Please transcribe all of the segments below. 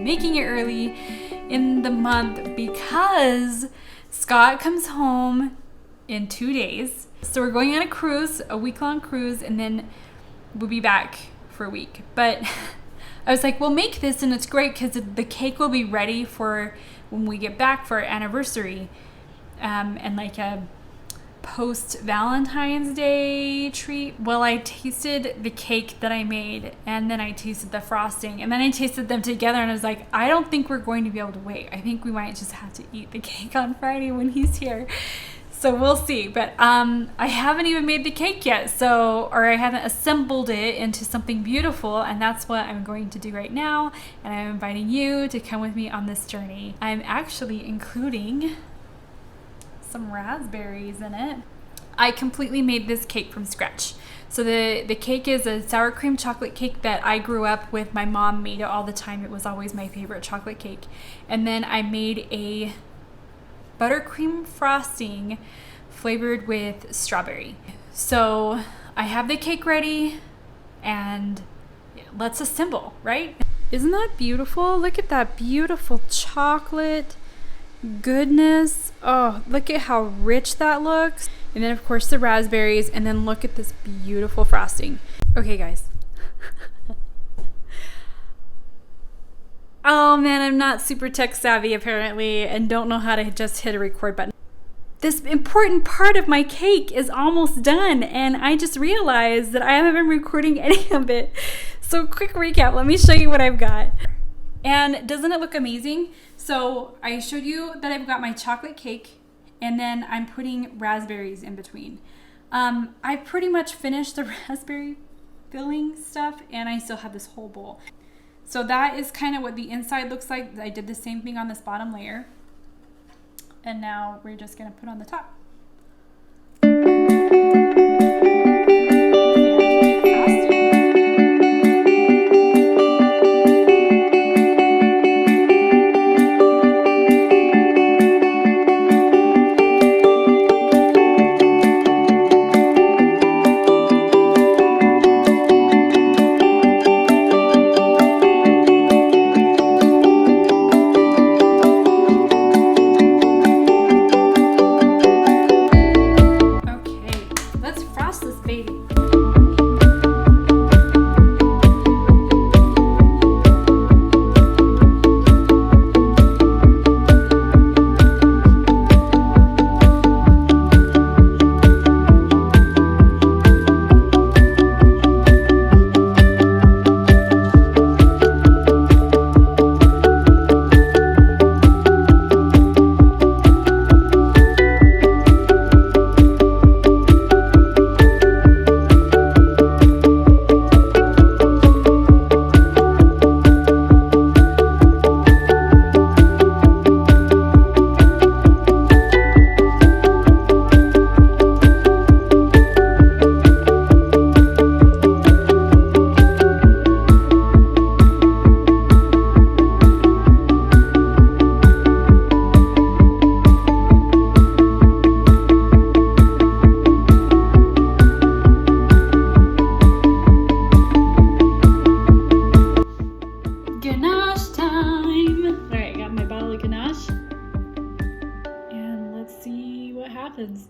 making it early in the month because Scott comes home in 2 days. So we're going on a cruise, a week-long cruise, and then we'll be back for a week. But I was like, we'll make this, and it's great because the cake will be ready for when we get back for our anniversary, and like a post Valentine's Day treat. Well, I tasted the cake that I made, and then I tasted the frosting, and then I tasted them together, and I was like, I don't think we're going to be able to wait. I think we might just have to eat the cake on Friday when he's here. So we'll see. But I haven't even made the cake yet, or I haven't assembled it into something beautiful, and that's what I'm going to do right now. And I'm inviting you to come with me on this journey. I'm actually including some raspberries in it. I completely made this cake from scratch. So the cake is a sour cream chocolate cake that I grew up with. My mom made it all the time. It was always my favorite chocolate cake. And then I made a buttercream frosting flavored with strawberry. So I have the cake ready, and let's assemble, right? Isn't that beautiful? Look at that beautiful chocolate goodness. Oh, look at how rich that looks. And then of course the raspberries, and then look at this beautiful frosting. Okay guys. Oh man, I'm not super tech savvy apparently, and don't know how to just hit a record button. This important part of my cake is almost done, and I just realized that I haven't been recording any of it. So quick recap, let me show you what I've got. And doesn't it look amazing? So I showed you that I've got my chocolate cake, and then I'm putting raspberries in between. I pretty much finished the raspberry filling stuff, and I still have this whole bowl. So that is kind of what the inside looks like. I did the same thing on this bottom layer. And now we're just gonna put on the top. happens.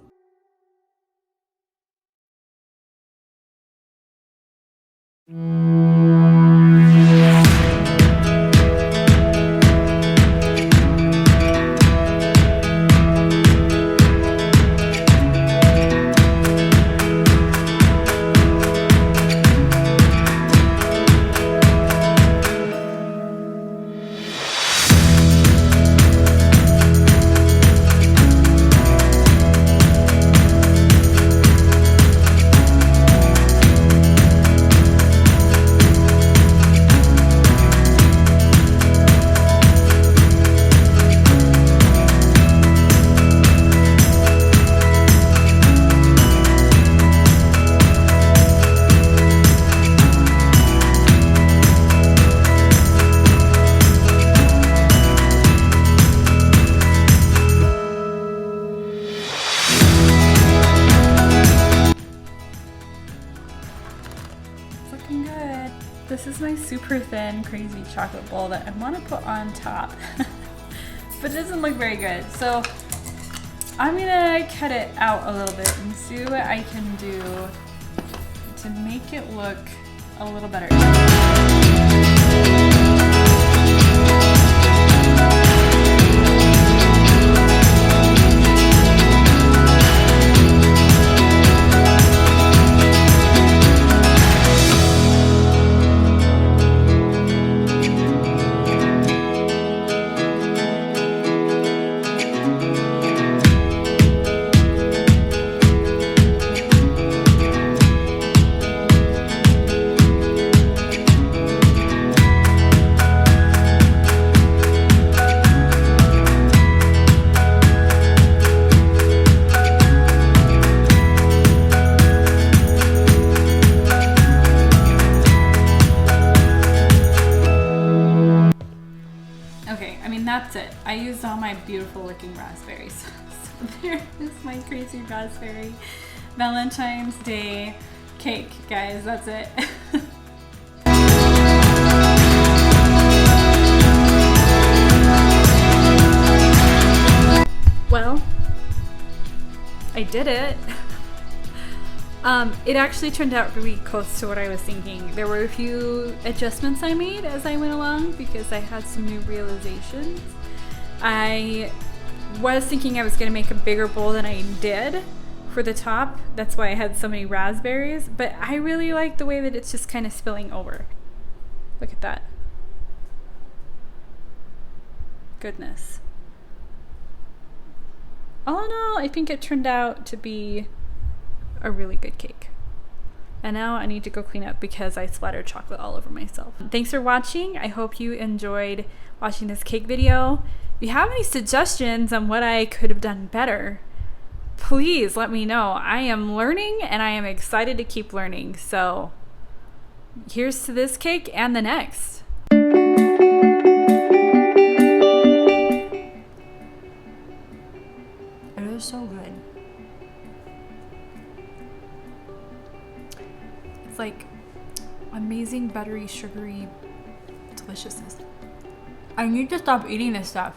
this is my super thin crazy chocolate bowl that I want to put on top. But it doesn't look very good. So I'm gonna cut it out a little bit and see what I can do to make it look a little better. That's it. I used all my beautiful looking raspberries. So there is my crazy raspberry Valentine's Day cake, guys. That's it. Well, I did it. It actually turned out really close to what I was thinking. There were a few adjustments I made as I went along because I had some new realizations. I was thinking I was going to make a bigger bowl than I did for the top. That's why I had so many raspberries. But I really like the way that it's just kind of spilling over. Look at that. Goodness. All in all, I think it turned out to be a really good cake. And now I need to go clean up because I splattered chocolate all over myself. Thanks for watching. I hope you enjoyed watching this cake video. If you have any suggestions on what I could have done better, please let me know. I am learning and I am excited to keep learning. So here's to this cake and the next. It is so good. It's like amazing buttery, sugary deliciousness. I need to stop eating this stuff.